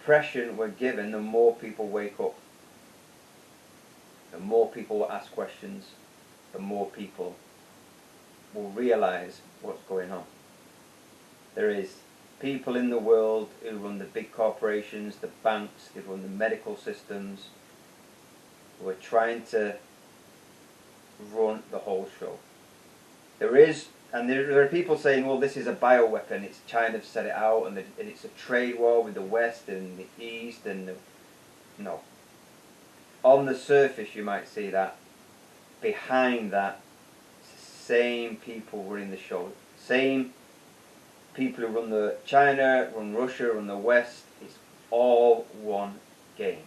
impression we're given, the more people wake up. The more people will ask questions, the more people will realise what's going on. There is people in the world who run the big corporations, the banks, they run the medical systems, who are trying to run the whole show. There are people saying, well, this is a bioweapon, it's China set it out, and it's a trade war with the West and the East, no. On the surface you might see that. Behind that, it's the same people running the show. Same people who run the China, run Russia, run the West. It's all one game.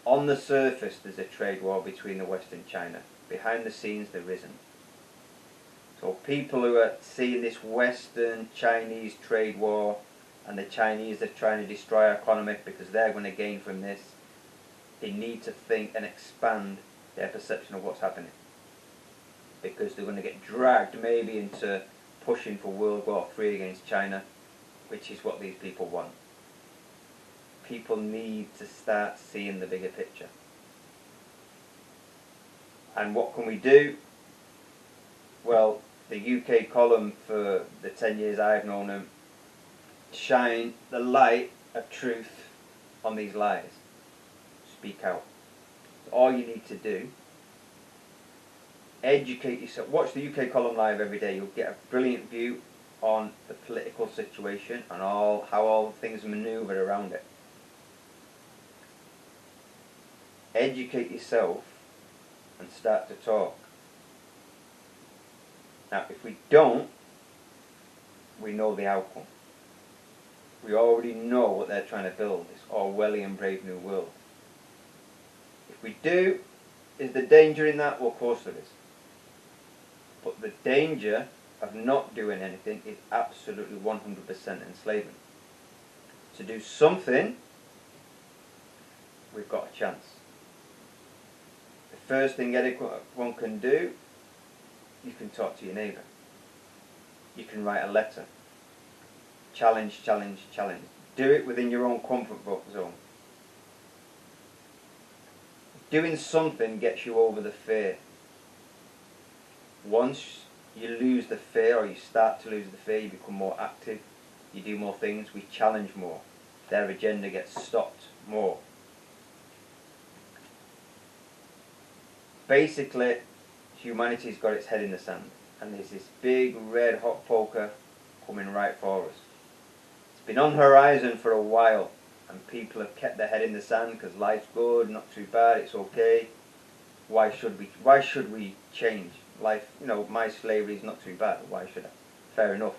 On the surface there's a trade war between the West and China. Behind the scenes there isn't. So people who are seeing this Western Chinese trade war, and the Chinese are trying to destroy our economy because they're going to gain from this, they need to think and expand their perception of what's happening. Because they're going to get dragged maybe into pushing for World War III against China, which is what these people want. People need to start seeing the bigger picture. And what can we do? Well, the UK column for the 10 years I've known them shine the light of truth on these lies. Speak out. All you need to do, educate yourself. Watch the UK column live every day. You'll get a brilliant view on the political situation and how all things manoeuvre around it. Educate yourself and start to talk. Now, if we don't, we know the outcome. We already know what they're trying to build, this Orwellian Brave New World. If we do, is there danger in that? Well, of course there is. But the danger of not doing anything is absolutely 100% enslavement. To do something, we've got a chance. The first thing anyone can do, you can talk to your neighbour. You can write a letter. Challenge, challenge, challenge. Do it within your own comfort zone. Doing something gets you over the fear. Once you lose the fear, or you start to lose the fear, you become more active, you do more things, we challenge more. Their agenda gets stopped more. Basically, humanity's got its head in the sand, and there's this big red hot poker coming right for us. It's been on the horizon for a while, and people have kept their head in the sand because life's good, not too bad, it's okay. Why should we change? Life, my slavery is not too bad, why should I? Fair enough.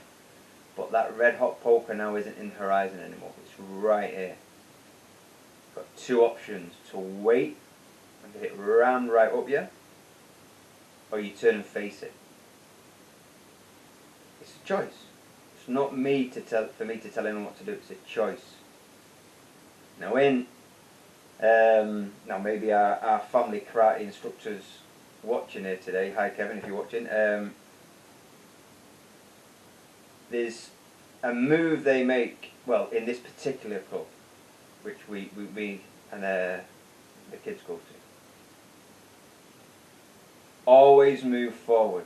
But that red hot poker now isn't in the horizon anymore, it's right here. Got two options: to wait and get it rammed right up you, or you turn and face it. It's a choice. It's not for me to tell anyone what to do, it's a choice. Now maybe our family karate instructors watching here today, hi Kevin if you're watching, there's a move they make, well, in this particular club, which we and the kids go to. Always move forward.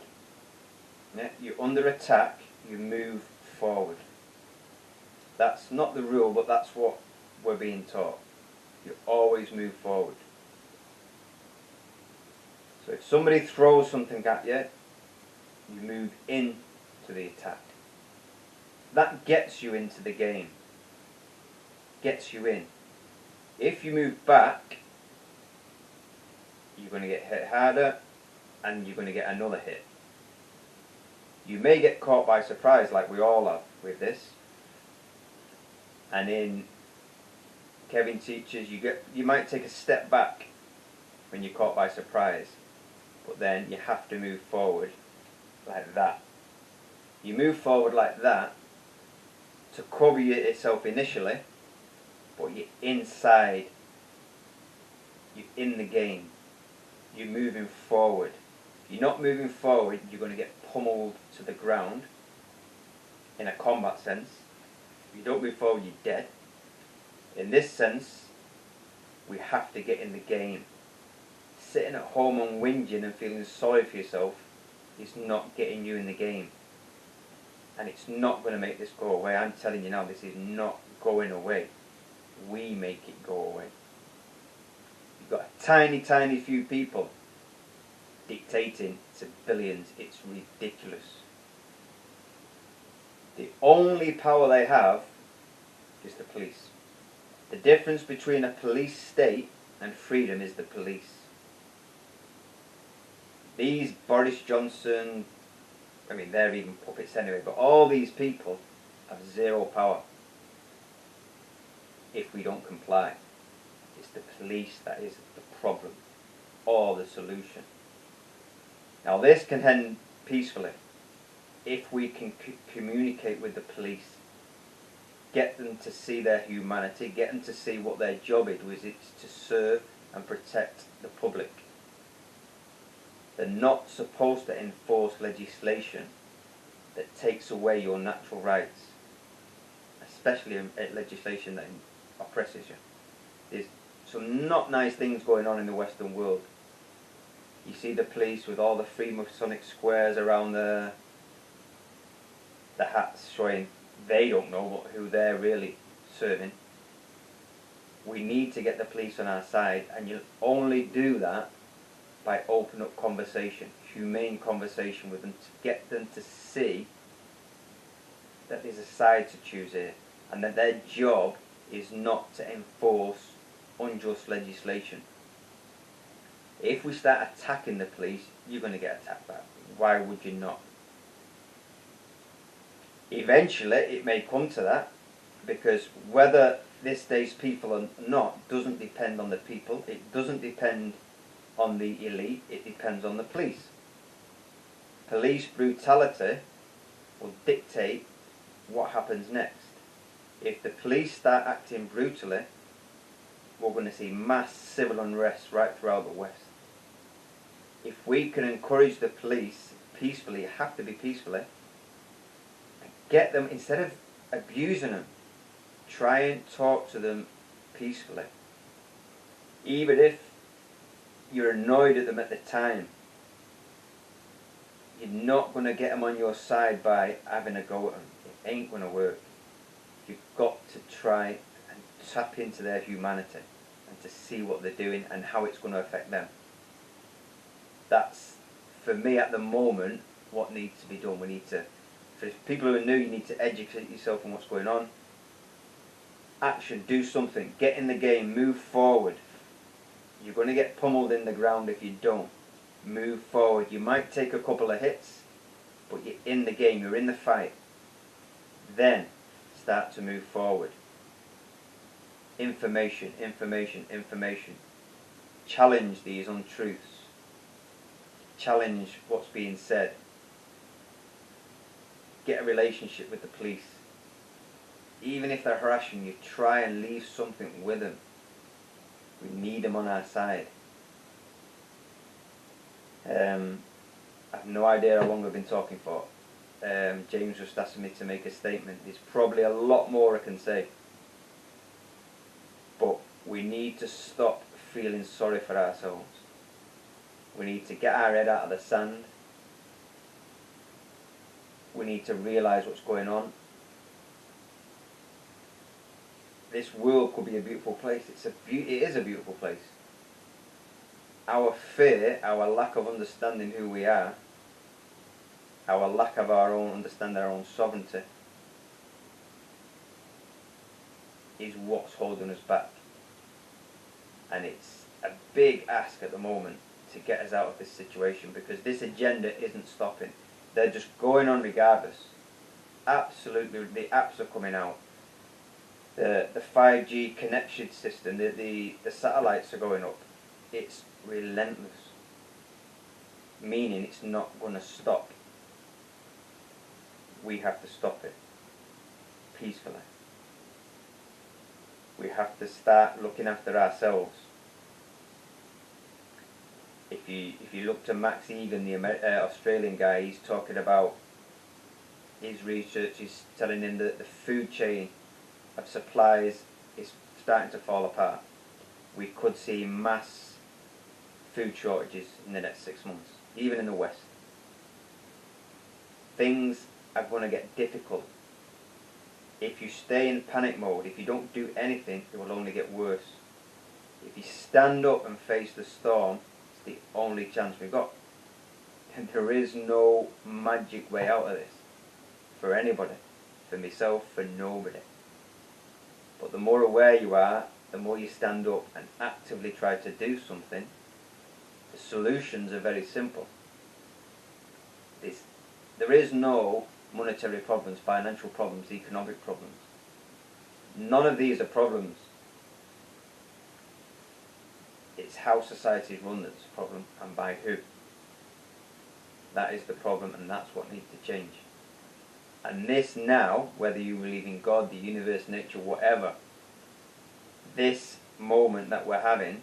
Yeah? You're under attack, you move forward. That's not the rule, but that's what we're being taught. You always move forward. So if somebody throws something at you, you move into the attack. That gets you into the game. Gets you in. If you move back, you're going to get hit harder, and you're going to get another hit. You may get caught by surprise, like we all have with this. And in Kevin teaches, you might take a step back when you're caught by surprise, but then you have to move forward like that. You move forward like that to cover yourself initially, but you're inside. You're in the game. You're moving forward. If you're not moving forward, you're going to get pummeled to the ground in a combat sense. If you don't move forward, you're dead. In this sense, we have to get in the game. Sitting at home and whinging and feeling sorry for yourself is not getting you in the game. And it's not going to make this go away. I'm telling you now, this is not going away. We make it go away. You've got a tiny, tiny few people dictating to billions. It's ridiculous. The only power they have is the police. The difference between a police state and freedom is the police. These Boris Johnson, I mean, they're even puppets anyway, but all these people have zero power if we don't comply. It's the police that is the problem or the solution. Now this can end peacefully if we can communicate with the police, get them to see their humanity, get them to see what their job is, which is to serve and protect the public. They're not supposed to enforce legislation that takes away your natural rights, especially legislation that oppresses you. There's some not nice things going on in the Western world. You see the police with all the Freemasonic squares around the hats showing they don't know who they're really serving. We need to get the police on our side, and you'll only do that by opening up conversation, humane conversation with them, to get them to see that there's a side to choose here, and that their job is not to enforce unjust legislation. If we start attacking the police, you're going to get attacked back. Why would you not? Eventually it may come to that, because whether this day's people or not doesn't depend on the people, it doesn't depend on the elite, it depends on the police. Police brutality will dictate what happens next. If the police start acting brutally, we're going to see mass civil unrest right throughout the West. If we can encourage the police peacefully, you have to be peacefully, get them, instead of abusing them, try and talk to them peacefully. Even if you're annoyed at them at the time, you're not going to get them on your side by having a go at them. It ain't going to work. You've got to try and tap into their humanity and to see what they're doing and how it's going to affect them. That's, for me at the moment, what needs to be done. We need to, for people who are new, you need to educate yourself on what's going on. Action, do something, get in the game, move forward. You're going to get pummeled in the ground if you don't. Move forward. You might take a couple of hits, but you're in the game, you're in the fight. Then start to move forward. Information, information, information. Challenge these untruths. Challenge what's being said. Get a relationship with the police. Even if they're harassing you, try and leave something with them. We need them on our side. I have no idea how long I've been talking for. James just asked me to make a statement. There's probably a lot more I can say. But we need to stop feeling sorry for ourselves. We need to get our head out of the sand. We need to realise what's going on. This world could be a beautiful place. It is a beautiful place. Our fear, our lack of understanding who we are, our lack of our own understanding our own sovereignty, is what's holding us back. And it's a big ask at the moment to get us out of this situation, because this agenda isn't stopping. They're just going on regardless. Absolutely, the apps are coming out. The 5G connection system, the satellites are going up. It's relentless. Meaning it's not going to stop. We have to stop it. Peacefully. We have to start looking after ourselves. If you look to Max Egan, the Australian guy, he's talking about his research is telling him that the food chain of supplies is starting to fall apart. We could see mass food shortages in the next 6 months, even in the West. Things are going to get difficult. If you stay in panic mode, if you don't do anything, it will only get worse. If you stand up and face the storm, it's the only chance we've got. And there is no magic way out of this. For anybody. For myself, for nobody. But the more aware you are, the more you stand up and actively try to do something, the solutions are very simple. There is no monetary problems, financial problems, economic problems. None of these are problems. It's how society is run that's a problem, and by who. That is the problem, and that's what needs to change. And this now, whether you believe in God, the universe, nature, whatever, this moment that we're having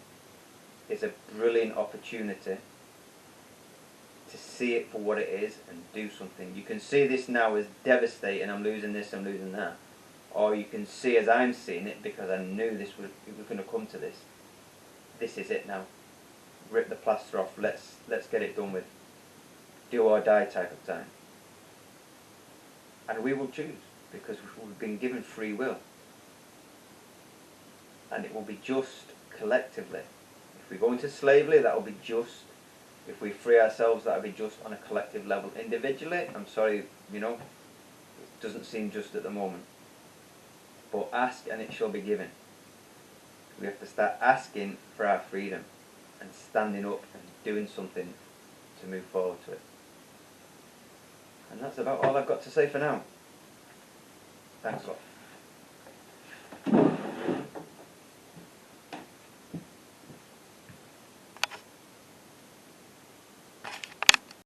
is a brilliant opportunity to see it for what it is and do something. You can see this now as devastating, I'm losing this, I'm losing that. Or you can see as I'm seeing it, because I knew it was going to come to this. This is it now. Rip the plaster off, let's get it done with. Do or die type of time. And we will choose, because we've been given free will. And it will be just collectively. If we go into slavery, that will be just. If we free ourselves, that will be just on a collective level. Individually, I'm sorry, it doesn't seem just at the moment. But ask and it shall be given. We have to start asking for our freedom and standing up and doing something to move forward to it. And that's about all I've got to say for now. Thanks a lot.